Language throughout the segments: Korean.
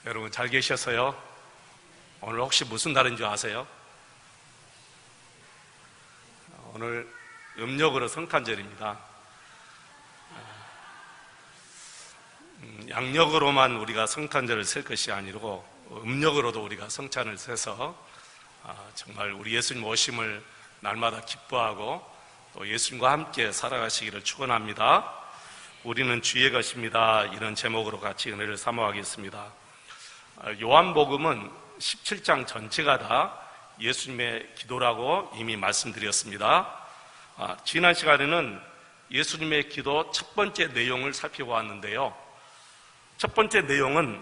여러분 잘 계셨어요? 오늘 혹시 무슨 날인 줄 아세요? 오늘 음력으로 성탄절입니다. 양력으로만 우리가 성탄절을 셀 것이 아니고 음력으로도 우리가 성찬을 세서 정말 우리 예수님 오심을 날마다 기뻐하고 또 예수님과 함께 살아가시기를 축원합니다. 우리는 주의 것입니다. 이런 제목으로 같이 은혜를 사모하겠습니다. 요한복음은 17장 전체가 다 예수님의 기도라고 이미 말씀드렸습니다. 지난 시간에는 예수님의 기도 첫 번째 내용을 살펴보았는데요. 첫 번째 내용은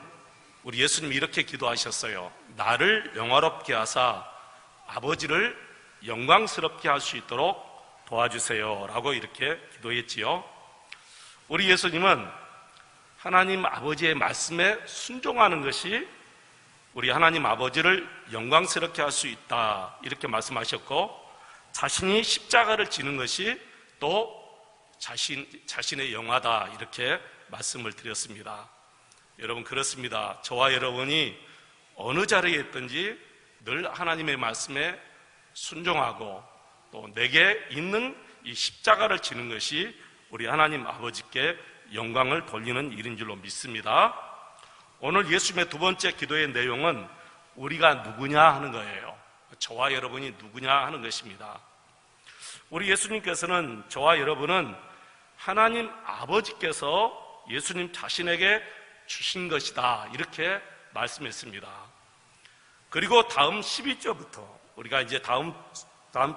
우리 예수님이 이렇게 기도하셨어요. 나를 영화롭게 하사 아버지를 영광스럽게 할 수 있도록 도와주세요 라고 이렇게 기도했지요. 우리 예수님은 하나님 아버지의 말씀에 순종하는 것이 우리 하나님 아버지를 영광스럽게 할 수 있다 이렇게 말씀하셨고, 자신이 십자가를 지는 것이 또 자신의 영화다 이렇게 말씀을 드렸습니다. 여러분 그렇습니다. 저와 여러분이 어느 자리에 있든지 늘 하나님의 말씀에 순종하고 또 내게 있는 이 십자가를 지는 것이 우리 하나님 아버지께 영광을 돌리는 일인 줄로 믿습니다. 오늘 예수님의 두 번째 기도의 내용은 우리가 누구냐 하는 거예요. 저와 여러분이 누구냐 하는 것입니다. 우리 예수님께서는, 저와 여러분은 하나님 아버지께서 예수님 자신에게 주신 것이다 이렇게 말씀했습니다. 그리고 다음 12절부터 우리가 이제 다음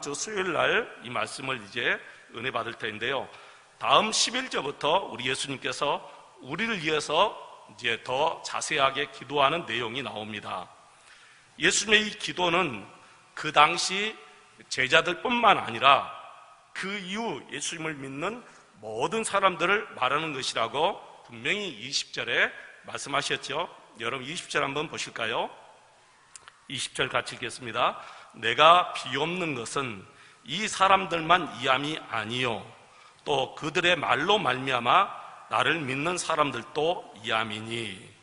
주 수요일 날 이 말씀을 이제 은혜 받을 텐데요. 다음 11절부터 우리 예수님께서 우리를 위해서 이제 더 자세하게 기도하는 내용이 나옵니다. 예수님의 이 기도는 그 당시 제자들뿐만 아니라 그 이후 예수님을 믿는 모든 사람들을 말하는 것이라고 분명히 20절에 말씀하셨죠. 여러분 20절 한번 보실까요? 20절 같이 읽겠습니다. 내가 비옵는 것은 이 사람들만 이함이 아니요 또 그들의 말로 말미암아 나를 믿는 사람들도 이함이니.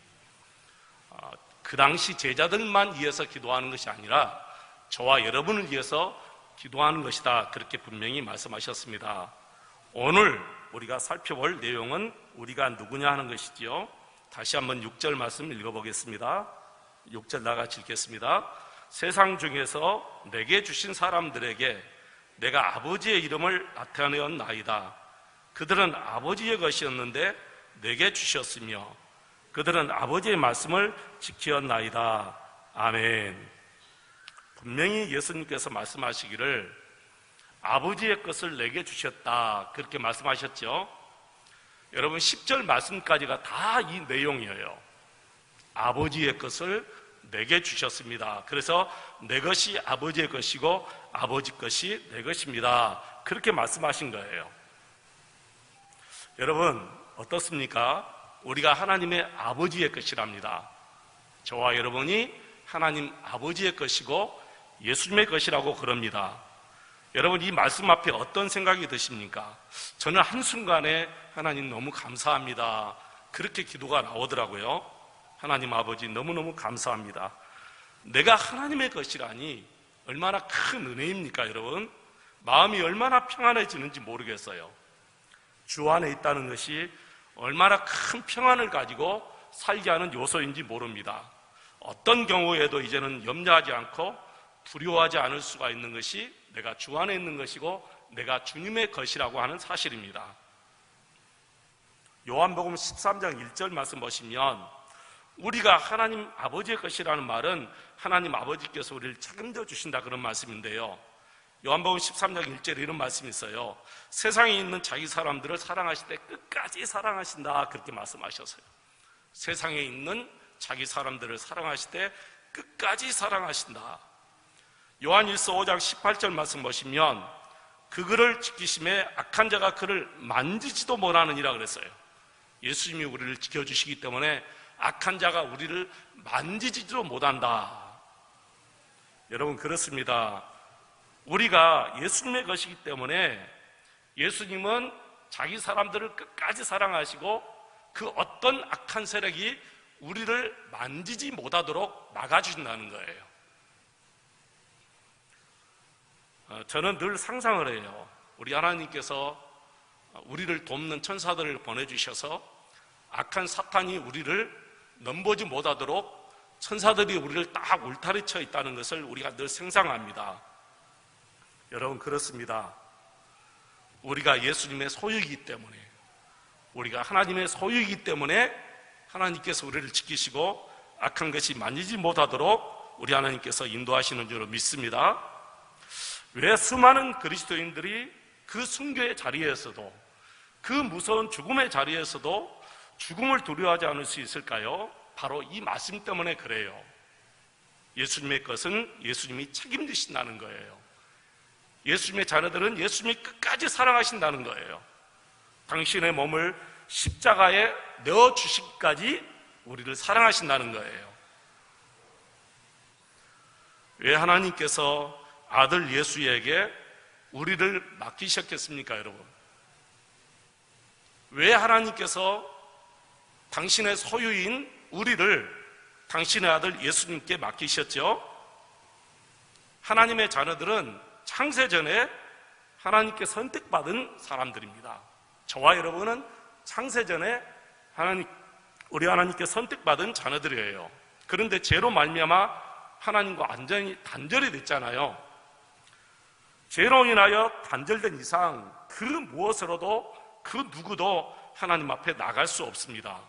그 당시 제자들만 위해서 기도하는 것이 아니라 저와 여러분을 위해서 기도하는 것이다 그렇게 분명히 말씀하셨습니다. 오늘 우리가 살펴볼 내용은 우리가 누구냐 하는 것이지요. 다시 한번 6절 말씀 읽어보겠습니다. 6절 나같이 읽겠습니다. 세상 중에서 내게 주신 사람들에게 내가 아버지의 이름을 나타내었나이다. 그들은 아버지의 것이었는데 내게 주셨으며 그들은 아버지의 말씀을 지키었나이다. 아멘. 분명히 예수님께서 말씀하시기를 아버지의 것을 내게 주셨다 그렇게 말씀하셨죠. 여러분 10절 말씀까지가 다 이 내용이에요. 아버지의 것을 내게 주셨습니다. 그래서 내 것이 아버지의 것이고 아버지 것이 내 것입니다 그렇게 말씀하신 거예요. 여러분 어떻습니까? 우리가 하나님의 아버지의 것이랍니다. 저와 여러분이 하나님 아버지의 것이고 예수님의 것이라고 그럽니다. 여러분 이 말씀 앞에 어떤 생각이 드십니까? 저는 한순간에 하나님 너무 감사합니다 그렇게 기도가 나오더라고요. 하나님 아버지 너무너무 감사합니다. 내가 하나님의 것이라니 얼마나 큰 은혜입니까 여러분? 마음이 얼마나 평안해지는지 모르겠어요. 주 안에 있다는 것이 얼마나 큰 평안을 가지고 살게 하는 요소인지 모릅니다. 어떤 경우에도 이제는 염려하지 않고 두려워하지 않을 수가 있는 것이 내가 주 안에 있는 것이고 내가 주님의 것이라고 하는 사실입니다. 요한복음 13장 1절 말씀 보시면 우리가 하나님 아버지의 것이라는 말은 하나님 아버지께서 우리를 책임져 주신다 그런 말씀인데요. 요한복음 13장 1절에 이런 말씀이 있어요. 세상에 있는 자기 사람들을 사랑하실 때 끝까지 사랑하신다 그렇게 말씀하셨어요. 세상에 있는 자기 사람들을 사랑하실 때 끝까지 사랑하신다. 요한일서 5장 18절 말씀 보시면 그를 지키심에 악한 자가 그를 만지지도 못하느니라 그랬어요. 예수님이 우리를 지켜주시기 때문에 악한 자가 우리를 만지지도 못한다. 여러분 그렇습니다. 우리가 예수님의 것이기 때문에 예수님은 자기 사람들을 끝까지 사랑하시고 그 어떤 악한 세력이 우리를 만지지 못하도록 막아주신다는 거예요. 저는 늘 상상을 해요. 우리 하나님께서 우리를 돕는 천사들을 보내주셔서 악한 사탄이 우리를 넘보지 못하도록 천사들이 우리를 딱 울타리쳐 있다는 것을 우리가 늘 상상합니다. 여러분, 그렇습니다. 우리가 예수님의 소유이기 때문에, 우리가 하나님의 소유이기 때문에 하나님께서 우리를 지키시고 악한 것이 만지지 못하도록 우리 하나님께서 인도하시는 줄로 믿습니다. 왜 수많은 그리스도인들이 그 순교의 자리에서도, 그 무서운 죽음의 자리에서도 죽음을 두려워하지 않을 수 있을까요? 바로 이 말씀 때문에 그래요. 예수님의 것은 예수님이 책임지신다는 거예요. 예수님의 자녀들은 예수님이 끝까지 사랑하신다는 거예요. 당신의 몸을 십자가에 내어주시기까지 우리를 사랑하신다는 거예요. 왜 하나님께서 아들 예수에게 우리를 맡기셨겠습니까, 여러분? 왜 하나님께서 당신의 소유인 우리를 당신의 아들 예수님께 맡기셨죠? 하나님의 자녀들은 창세전에 하나님께 선택받은 사람들입니다. 저와 여러분은 창세전에 우리 하나님께 선택받은 자녀들이에요. 그런데 죄로 말미암아 하나님과 완전히 단절이 됐잖아요. 죄로 인하여 단절된 이상 그 무엇으로도 그 누구도 하나님 앞에 나갈 수 없습니다.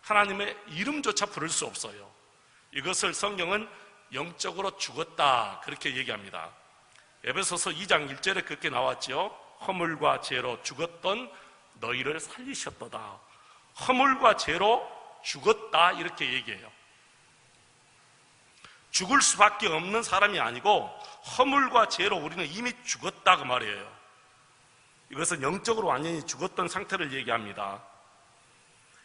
하나님의 이름조차 부를 수 없어요. 이것을 성경은 영적으로 죽었다 그렇게 얘기합니다. 에베소서 2장 1절에 그렇게 나왔죠. 허물과 죄로 죽었던 너희를 살리셨도다. 허물과 죄로 죽었다 이렇게 얘기해요. 죽을 수밖에 없는 사람이 아니고 허물과 죄로 우리는 이미 죽었다 그 말이에요. 이것은 영적으로 완전히 죽었던 상태를 얘기합니다.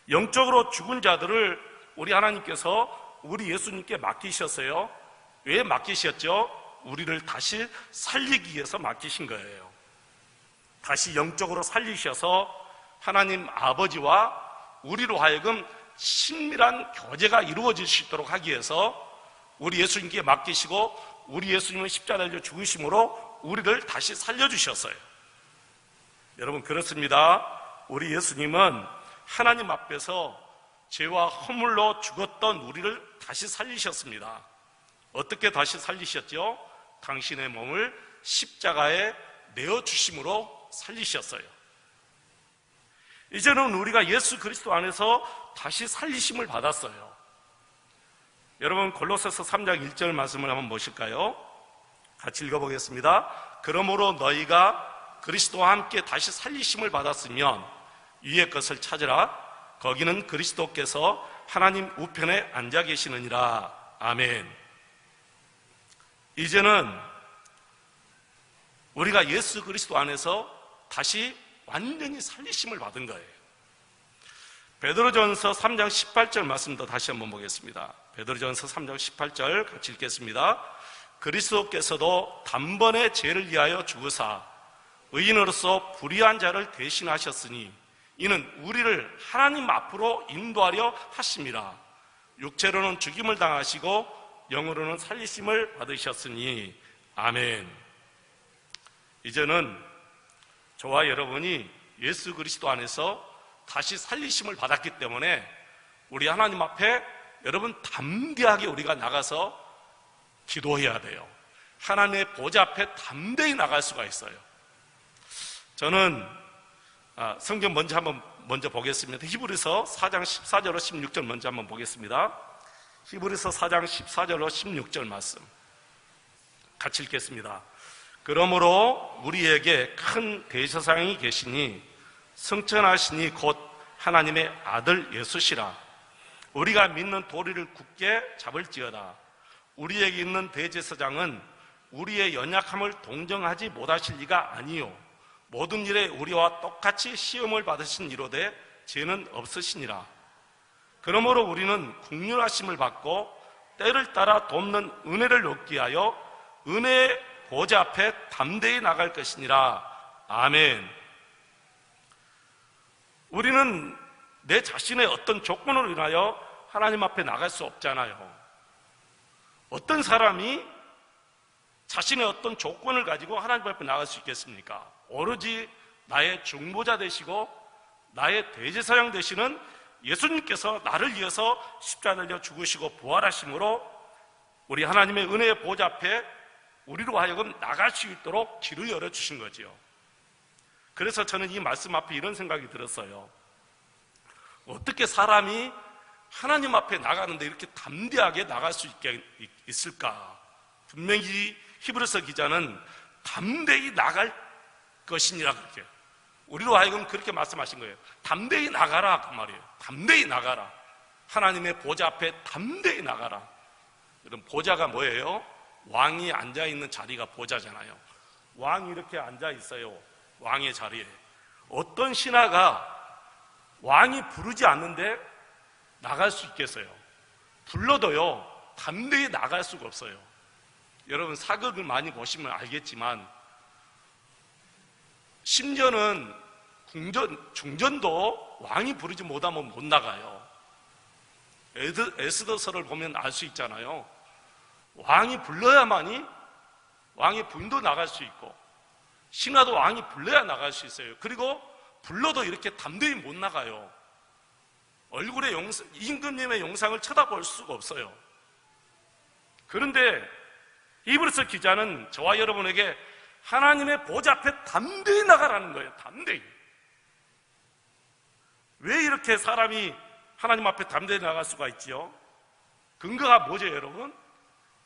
영적으로 죽은 자들을 우리 하나님께서 우리 예수님께 맡기셨어요. 왜 맡기셨죠? 우리를 다시 살리기 위해서 맡기신 거예요. 다시 영적으로 살리셔서 하나님 아버지와 우리로 하여금 친밀한 교제가 이루어질 수 있도록 하기 위해서 우리 예수님께 맡기시고 우리 예수님은 십자가에 죽으심으로 우리를 다시 살려주셨어요. 여러분, 그렇습니다. 우리 예수님은 하나님 앞에서 죄와 허물로 죽었던 우리를 다시 살리셨습니다. 어떻게 다시 살리셨죠? 당신의 몸을 십자가에 내어주심으로 살리셨어요. 이제는 우리가 예수 그리스도 안에서 다시 살리심을 받았어요. 여러분, 골로새서 3장 1절 말씀을 한번 보실까요? 같이 읽어보겠습니다. 그러므로 너희가 그리스도와 함께 다시 살리심을 받았으면 위의 것을 찾으라. 거기는 그리스도께서 하나님 우편에 앉아 계시느니라. 아멘. 이제는 우리가 예수 그리스도 안에서 다시 완전히 살리심을 받은 거예요. 베드로전서 3장 18절 말씀도 다시 한번 보겠습니다. 베드로전서 3장 18절 같이 읽겠습니다. 그리스도께서도 단번에 죄를 위하여 죽으사 의인으로서 불의한 자를 대신하셨으니 이는 우리를 하나님 앞으로 인도하려 하심이라. 육체로는 죽임을 당하시고 영으로는 살리심을 받으셨으니 아멘. 이제는 저와 여러분이 예수 그리스도 안에서 다시 살리심을 받았기 때문에 우리 하나님 앞에 여러분 담대하게 우리가 나가서 기도해야 돼요. 하나님의 보좌 앞에 담대히 나갈 수가 있어요. 저는 성경 먼저 보겠습니다. 히브리서 4장 14절로 16절 먼저 한번 보겠습니다. 히브리서 4장 14절로 16절 말씀 같이 읽겠습니다. 그러므로 우리에게 큰 대제사장이 계시니 승천하시니 곧 하나님의 아들 예수시라. 우리가 믿는 도리를 굳게 잡을지어다. 우리에게 있는 대제사장은 우리의 연약함을 동정하지 못하실 리가 아니요 모든 일에 우리와 똑같이 시험을 받으신 이로되 죄는 없으시니라. 그러므로 우리는 긍휼하심을 받고 때를 따라 돕는 은혜를 얻기 위하여 은혜의 보좌 앞에 담대히 나갈 것이니라. 아멘. 우리는 내 자신의 어떤 조건으로 인하여 하나님 앞에 나갈 수 없잖아요. 어떤 사람이 자신의 어떤 조건을 가지고 하나님 앞에 나갈 수 있겠습니까? 오로지 나의 중보자 되시고 나의 대제사장 되시는 예수님께서 나를 위해서 십자가에 달려 죽으시고 부활하심으로 우리 하나님의 은혜의 보좌 앞에 우리로 하여금 나갈 수 있도록 길을 열어주신 거지요. 그래서 저는 이 말씀 앞에 이런 생각이 들었어요. 어떻게 사람이 하나님 앞에 나가는데 이렇게 담대하게 나갈 수 있을까? 분명히 히브리서 기자는 담대히 나갈 것이니라 그렇게 우리로 하여금 그렇게 말씀하신 거예요. 담대히 나가라 그 말이에요. 담대히 나가라. 하나님의 보좌 앞에 담대히 나가라. 여러분, 보좌가 뭐예요? 왕이 앉아있는 자리가 보좌잖아요. 왕이 이렇게 앉아있어요. 왕의 자리에. 어떤 신하가 왕이 부르지 않는데 나갈 수 있겠어요? 불러도요, 담대히 나갈 수가 없어요. 여러분, 사극을 많이 보시면 알겠지만 심지어는 중전도 왕이 부르지 못하면 못 나가요. 에스더서를 보면 알 수 있잖아요. 왕이 불러야만이 왕의 부인도 나갈 수 있고 신하도 왕이 불러야 나갈 수 있어요. 그리고 불러도 이렇게 담대히 못 나가요. 얼굴에 임금님의 영상을 쳐다볼 수가 없어요. 그런데 히브리서 기자는 저와 여러분에게 하나님의 보좌 앞에 담대히 나가라는 거예요. 담대히. 왜 이렇게 사람이 하나님 앞에 담대히 나갈 수가 있지요? 근거가 뭐죠, 여러분?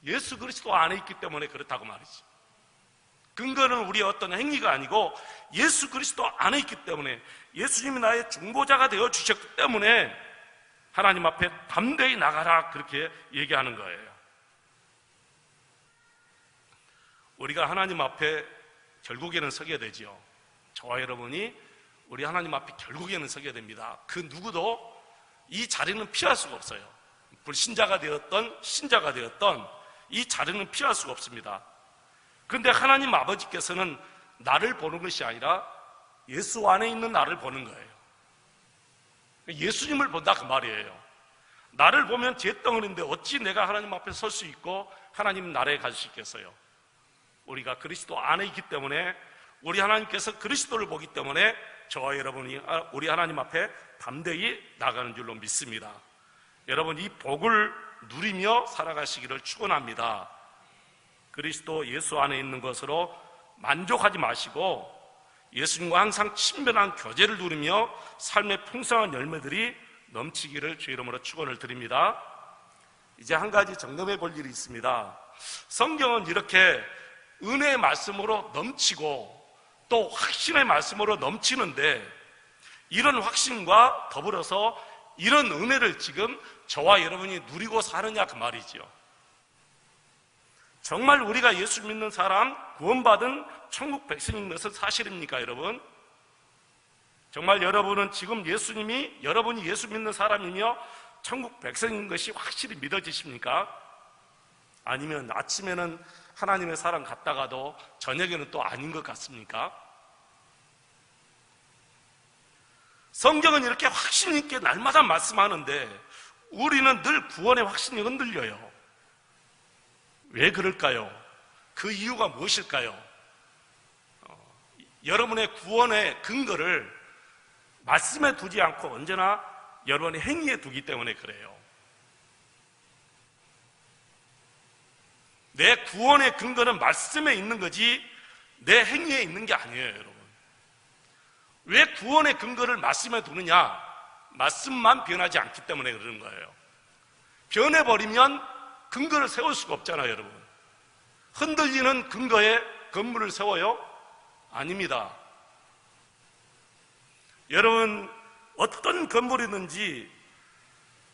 예수 그리스도 안에 있기 때문에 그렇다고 말이지. 근거는 우리의 어떤 행위가 아니고 예수 그리스도 안에 있기 때문에, 예수님이 나의 중보자가 되어 주셨기 때문에 하나님 앞에 담대히 나가라, 그렇게 얘기하는 거예요. 우리가 하나님 앞에 결국에는 서게 되지요. 저와 여러분이 우리 하나님 앞에 결국에는 서게 됩니다. 그 누구도 이 자리는 피할 수가 없어요. 불신자가 되었던 신자가 되었던 이 자리는 피할 수가 없습니다. 그런데 하나님 아버지께서는 나를 보는 것이 아니라 예수 안에 있는 나를 보는 거예요. 예수님을 본다 그 말이에요. 나를 보면 제 덩어리인데 어찌 내가 하나님 앞에 설 수 있고 하나님 나라에 갈 수 있겠어요? 우리가 그리스도 안에 있기 때문에, 우리 하나님께서 그리스도를 보기 때문에 저와 여러분이 우리 하나님 앞에 담대히 나가는 줄로 믿습니다. 여러분, 이 복을 누리며 살아가시기를 축원합니다. 그리스도 예수 안에 있는 것으로 만족하지 마시고 예수님과 항상 친밀한 교제를 누리며 삶의 풍성한 열매들이 넘치기를 주의 이름으로 축원을 드립니다. 이제 한 가지 점검해 볼 일이 있습니다. 성경은 이렇게 은혜의 말씀으로 넘치고 또 확신의 말씀으로 넘치는데, 이런 확신과 더불어서 이런 은혜를 지금 저와 여러분이 누리고 사느냐 그 말이죠. 정말 우리가 예수 믿는 사람, 구원받은 천국 백성인 것은 사실입니까, 여러분? 정말 여러분은 지금 여러분이 예수 믿는 사람이며 천국 백성인 것이 확실히 믿어지십니까? 아니면 아침에는 하나님의 사람 같다가도 저녁에는 또 아닌 것 같습니까? 성경은 이렇게 확신 있게 날마다 말씀하는데 우리는 늘 구원의 확신이 흔들려요. 왜 그럴까요? 그 이유가 무엇일까요? 여러분의 구원의 근거를 말씀에 두지 않고 언제나 여러분의 행위에 두기 때문에 그래요. 내 구원의 근거는 말씀에 있는 거지 내 행위에 있는 게 아니에요, 여러분. 왜 구원의 근거를 말씀에 두느냐? 말씀만 변하지 않기 때문에 그러는 거예요. 변해버리면 근거를 세울 수가 없잖아요, 여러분. 흔들리는 근거에 건물을 세워요? 아닙니다. 여러분, 어떤 건물이든지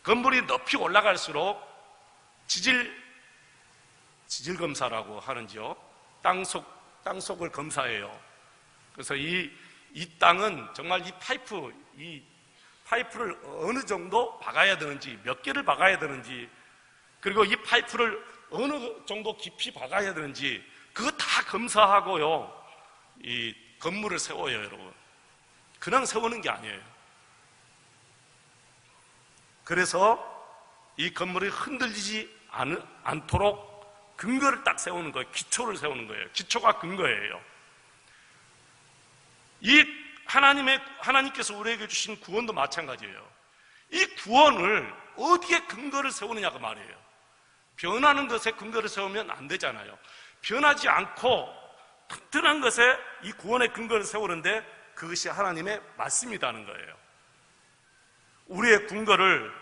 건물이 높이 올라갈수록 지질 검사라고 하는지요. 땅속을 검사해요. 그래서 이 땅은 정말 이 파이프를 어느 정도 박아야 되는지, 몇 개를 박아야 되는지, 그리고 이 파이프를 어느 정도 깊이 박아야 되는지, 그거 다 검사하고요, 이 건물을 세워요, 여러분. 그냥 세우는 게 아니에요. 그래서 이 건물이 흔들리지 않도록 근거를 딱 세우는 거예요. 기초를 세우는 거예요. 기초가 근거예요. 이 하나님께서 우리에게 주신 구원도 마찬가지예요. 이 구원을 어디에 근거를 세우느냐가 말이에요. 변하는 것에 근거를 세우면 안 되잖아요. 변하지 않고 튼튼한 것에 이 구원의 근거를 세우는데 그것이 하나님의 말씀이라는 거예요. 우리의 근거를,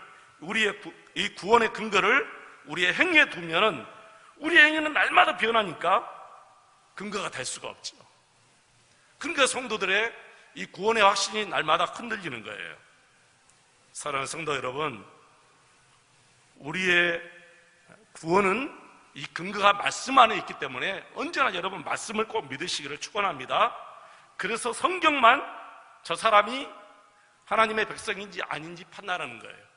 이 구원의 근거를 우리의 행위에 두면은 우리의 행위는 날마다 변하니까 근거가 될 수가 없죠. 그러니까 성도들의 이 구원의 확신이 날마다 흔들리는 거예요. 사랑하는 성도 여러분, 우리의 구원은 이 근거가 말씀 안에 있기 때문에 언제나 여러분 말씀을 꼭 믿으시기를 축원합니다. 그래서 성경만 저 사람이 하나님의 백성인지 아닌지 판단하는 거예요.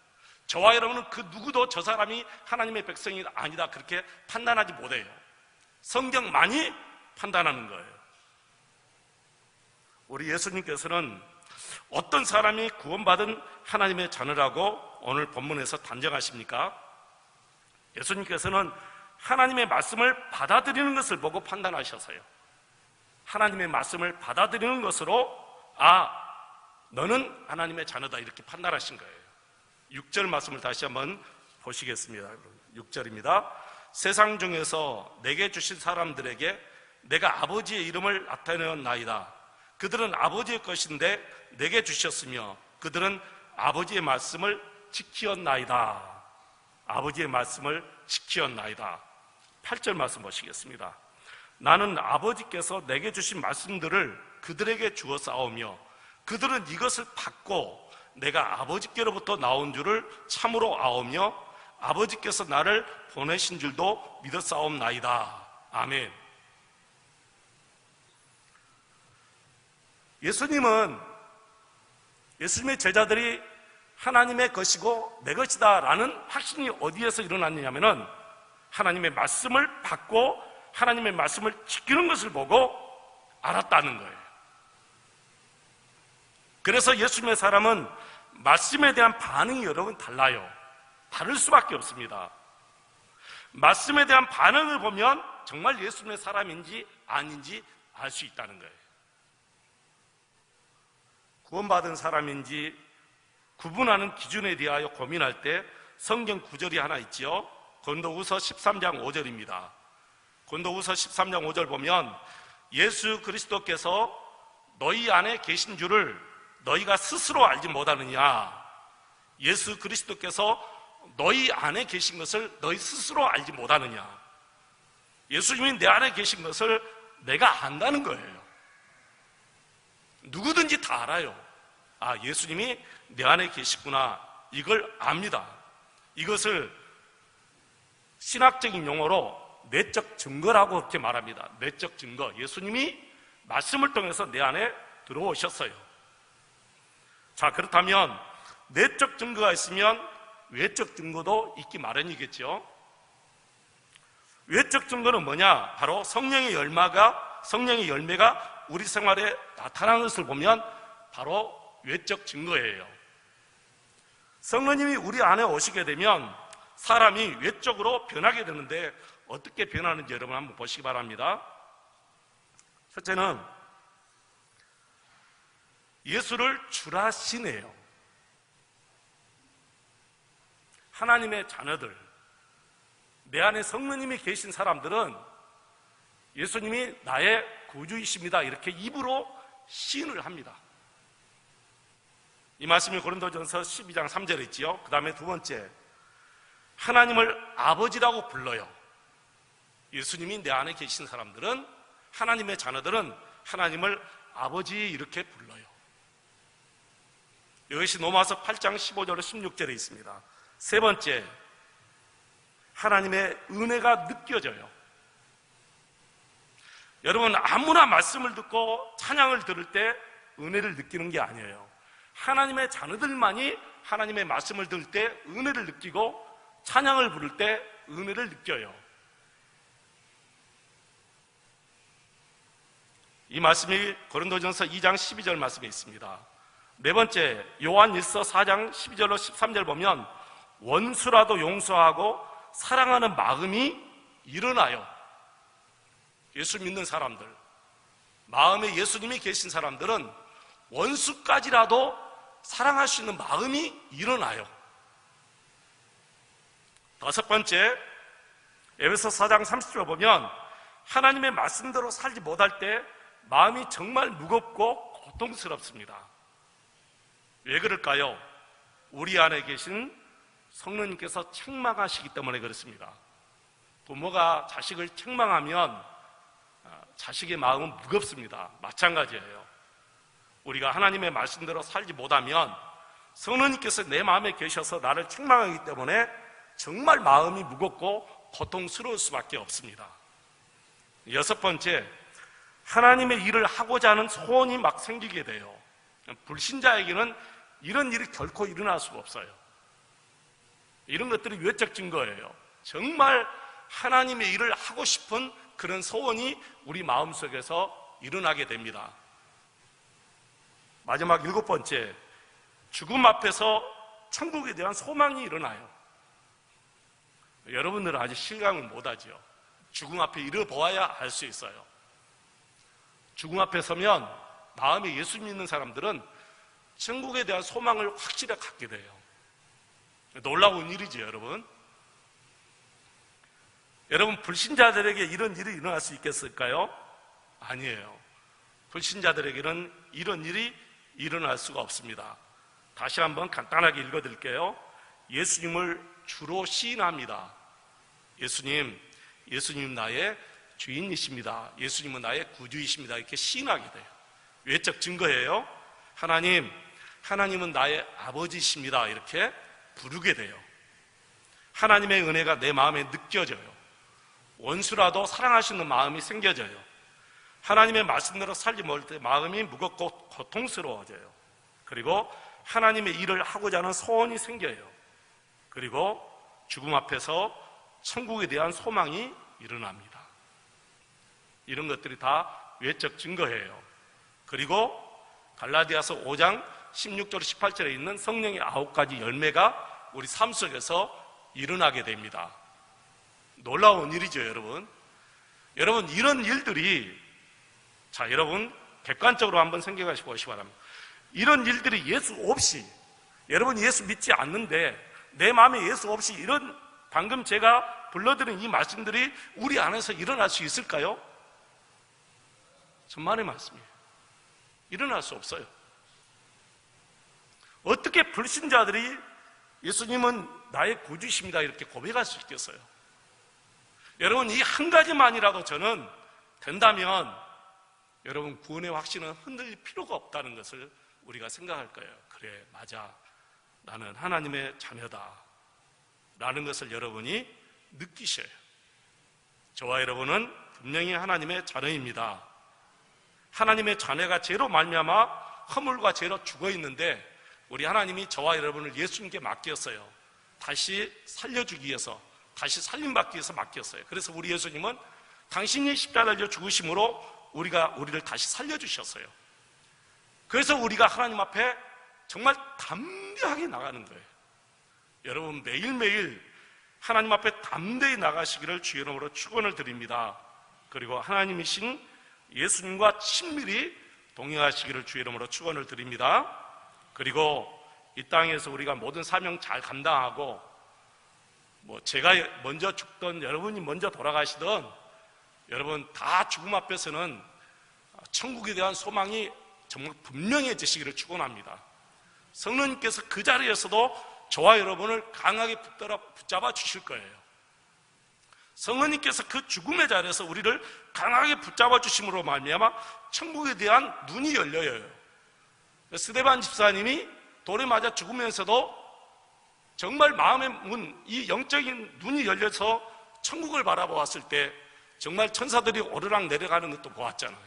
저와 여러분은 그 누구도 저 사람이 하나님의 백성이 아니다 그렇게 판단하지 못해요. 성경만이 판단하는 거예요. 우리 예수님께서는 어떤 사람이 구원받은 하나님의 자녀라고 오늘 본문에서 단정하십니까? 예수님께서는 하나님의 말씀을 받아들이는 것을 보고 판단하셔서요. 하나님의 말씀을 받아들이는 것으로 너는 하나님의 자녀다 이렇게 판단하신 거예요. 6절 말씀을 다시 한번 보시겠습니다. 6절입니다. 세상 중에서 내게 주신 사람들에게 내가 아버지의 이름을 나타내었나이다. 그들은 아버지의 것인데 내게 주셨으며 그들은 아버지의 말씀을 지키었나이다. 아버지의 말씀을 지키었나이다. 8절 말씀 보시겠습니다. 나는 아버지께서 내게 주신 말씀들을 그들에게 주어 싸우며 그들은 이것을 받고 내가 아버지께로부터 나온 줄을 참으로 아오며 아버지께서 나를 보내신 줄도 믿어 싸움나이다. 아멘. 예수님의 제자들이 하나님의 것이고 내 것이다 라는 확신이 어디에서 일어났느냐면은 하나님의 말씀을 받고 하나님의 말씀을 지키는 것을 보고 알았다는 거예요. 그래서 예수님의 사람은 말씀에 대한 반응이 여러분 달라요. 다를 수밖에 없습니다. 말씀에 대한 반응을 보면 정말 예수님의 사람인지 아닌지 알 수 있다는 거예요. 구원받은 사람인지 구분하는 기준에 대하여 고민할 때 성경 구절이 하나 있지요. 고린도후서 13장 5절입니다. 고린도후서 13장 5절 보면 예수 그리스도께서 너희 안에 계신 줄을 너희가 스스로 알지 못하느냐. 예수 그리스도께서 너희 안에 계신 것을 너희 스스로 알지 못하느냐. 예수님이 내 안에 계신 것을 내가 안다는 거예요. 누구든지 다 알아요. 예수님이 내 안에 계시구나. 이걸 압니다. 이것을 신학적인 용어로 내적 증거라고 그렇게 말합니다. 내적 증거. 예수님이 말씀을 통해서 내 안에 들어오셨어요. 자, 그렇다면 내적 증거가 있으면 외적 증거도 있기 마련이겠죠. 외적 증거는 뭐냐? 바로 성령의 열매가 우리 생활에 나타나는 것을 보면 바로 외적 증거예요. 성령님이 우리 안에 오시게 되면 사람이 외적으로 변하게 되는데 어떻게 변하는지 여러분 한번 보시기 바랍니다. 첫째는 예수를 주라시네요. 하나님의 자녀들, 내 안에 성령님이 계신 사람들은 예수님이 나의 구주이십니다 이렇게 입으로 시인을 합니다. 이 말씀이 고린도전서 12장 3절에 있지요. 그 다음에 두 번째, 하나님을 아버지라고 불러요. 예수님이 내 안에 계신 사람들은, 하나님의 자녀들은 하나님을 아버지 이렇게 불러요. 이것이 로마서 8장 15절 16절에 있습니다. 세 번째, 하나님의 은혜가 느껴져요. 여러분, 아무나 말씀을 듣고 찬양을 들을 때 은혜를 느끼는 게 아니에요. 하나님의 자녀들만이 하나님의 말씀을 들을 때 은혜를 느끼고 찬양을 부를 때 은혜를 느껴요. 이 말씀이 고린도전서 2장 12절 말씀에 있습니다. 네 번째, 요한일서 4장 12절로 13절 보면 원수라도 용서하고 사랑하는 마음이 일어나요. 예수 믿는 사람들, 마음에 예수님이 계신 사람들은 원수까지라도 사랑할 수 있는 마음이 일어나요. 다섯 번째, 에베소 4장 30절 보면 하나님의 말씀대로 살지 못할 때 마음이 정말 무겁고 고통스럽습니다. 왜 그럴까요? 우리 안에 계신 성령님께서 책망하시기 때문에 그렇습니다. 부모가 자식을 책망하면 자식의 마음은 무겁습니다. 마찬가지예요. 우리가 하나님의 말씀대로 살지 못하면 성령님께서 내 마음에 계셔서 나를 책망하기 때문에 정말 마음이 무겁고 고통스러울 수밖에 없습니다. 여섯 번째, 하나님의 일을 하고자 하는 소원이 막 생기게 돼요. 불신자에게는 이런 일이 결코 일어날 수가 없어요. 이런 것들이 외적 증거예요. 정말 하나님의 일을 하고 싶은 그런 소원이 우리 마음속에서 일어나게 됩니다. 마지막 일곱 번째, 죽음 앞에서 천국에 대한 소망이 일어나요. 여러분들은 아직 실감을 못하죠. 죽음 앞에 이르보아야 알 수 있어요. 죽음 앞에 서면 마음에 예수 믿는 사람들은 천국에 대한 소망을 확실히 갖게 돼요. 놀라운 일이죠, 여러분. 여러분, 불신자들에게 이런 일이 일어날 수 있겠을까요? 아니에요. 불신자들에게는 이런 일이 일어날 수가 없습니다. 다시 한번 간단하게 읽어드릴게요. 예수님을 주로 시인합니다. 예수님 나의 주인이십니다. 예수님은 나의 구주이십니다. 이렇게 시인하게 돼요. 외적 증거예요. 하나님은 나의 아버지이십니다. 이렇게 부르게 돼요. 하나님의 은혜가 내 마음에 느껴져요. 원수라도 사랑하시는 마음이 생겨져요. 하나님의 말씀대로 살지 못할 때 마음이 무겁고 고통스러워져요. 그리고 하나님의 일을 하고자 하는 소원이 생겨요. 그리고 죽음 앞에서 천국에 대한 소망이 일어납니다. 이런 것들이 다 외적 증거예요. 그리고 갈라디아서 5장 16절 18절에 있는 성령의 9가지 열매가 우리 삶 속에서 일어나게 됩니다. 놀라운 일이죠, 여러분. 여러분, 이런 일들이, 자, 여러분 객관적으로 한번 생각해 보시기 바랍니다. 이런 일들이 예수 없이, 여러분 예수 믿지 않는데 내 마음에 예수 없이 이런 방금 제가 불러드린 이 말씀들이 우리 안에서 일어날 수 있을까요? 천만의 말씀이에요. 일어날 수 없어요. 어떻게 불신자들이 예수님은 나의 구주이십니다 이렇게 고백할 수 있겠어요? 여러분, 이 한 가지만이라도 저는 된다면 여러분 구원의 확신은 흔들릴 필요가 없다는 것을 우리가 생각할 거예요. 그래, 맞아, 나는 하나님의 자녀다 라는 것을 여러분이 느끼셔요. 저와 여러분은 분명히 하나님의 자녀입니다. 하나님의 자녀가 죄로 말미암아 허물과 죄로 죽어 있는데 우리 하나님이 저와 여러분을 예수님께 맡겼어요. 다시 살려주기 위해서, 다시 살림받기 위해서 맡겼어요. 그래서 우리 예수님은 당신이 십자가에 달려 죽으심으로 우리를 다시 살려주셨어요. 그래서 우리가 하나님 앞에 정말 담대하게 나가는 거예요. 여러분, 매일매일 하나님 앞에 담대히 나가시기를 주의 이름으로 축원을 드립니다. 그리고 하나님이신 예수님과 친밀히 동행하시기를 주의 이름으로 축원을 드립니다. 그리고 이 땅에서 우리가 모든 사명 잘 감당하고, 제가 먼저 죽든 여러분이 먼저 돌아가시든 여러분 다 죽음 앞에서는 천국에 대한 소망이 정말 분명해지시기를 축원합니다. 성령님께서 그 자리에서도 저와 여러분을 강하게 붙잡아 주실 거예요. 성령님께서 그 죽음의 자리에서 우리를 강하게 붙잡아 주심으로 말미암아 천국에 대한 눈이 열려요. 스데반 집사님이 돌에 맞아 죽으면서도 정말 마음의 문, 이 영적인 눈이 열려서 천국을 바라보았을 때 정말 천사들이 오르락 내려가는 것도 보았잖아요.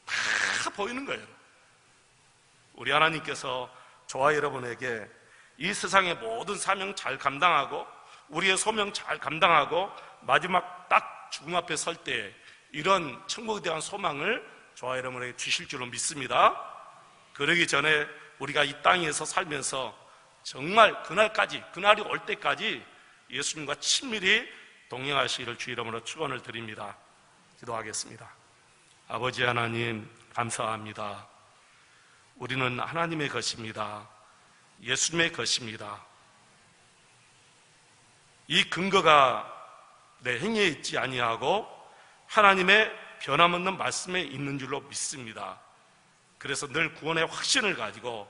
다 보이는 거예요. 우리 하나님께서 저와 여러분에게 이 세상의 모든 사명 잘 감당하고 우리의 소명 잘 감당하고 마지막 딱 죽음 앞에 설 때 이런 천국에 대한 소망을 저와 여러분에게 주실 줄로 믿습니다. 그러기 전에 우리가 이 땅에서 살면서 정말 그날이 올 때까지 예수님과 친밀히 동행하시기를 주 이름으로 축원을 드립니다. 기도하겠습니다. 아버지 하나님, 감사합니다. 우리는 하나님의 것입니다. 예수님의 것입니다. 이 근거가 내 행위에 있지 아니하고 하나님의 변함없는 말씀에 있는 줄로 믿습니다. 그래서 늘 구원의 확신을 가지고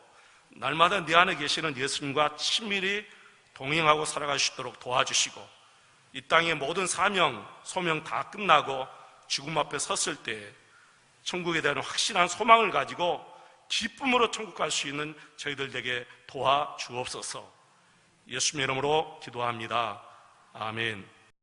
날마다 내 안에 계시는 예수님과 친밀히 동행하고 살아갈 수 있도록 도와주시고, 이 땅의 모든 사명, 소명 다 끝나고 죽음 앞에 섰을 때 천국에 대한 확실한 소망을 가지고 기쁨으로 천국 갈 수 있는 저희들 에게 도와주옵소서. 예수님의 이름으로 기도합니다. 아멘.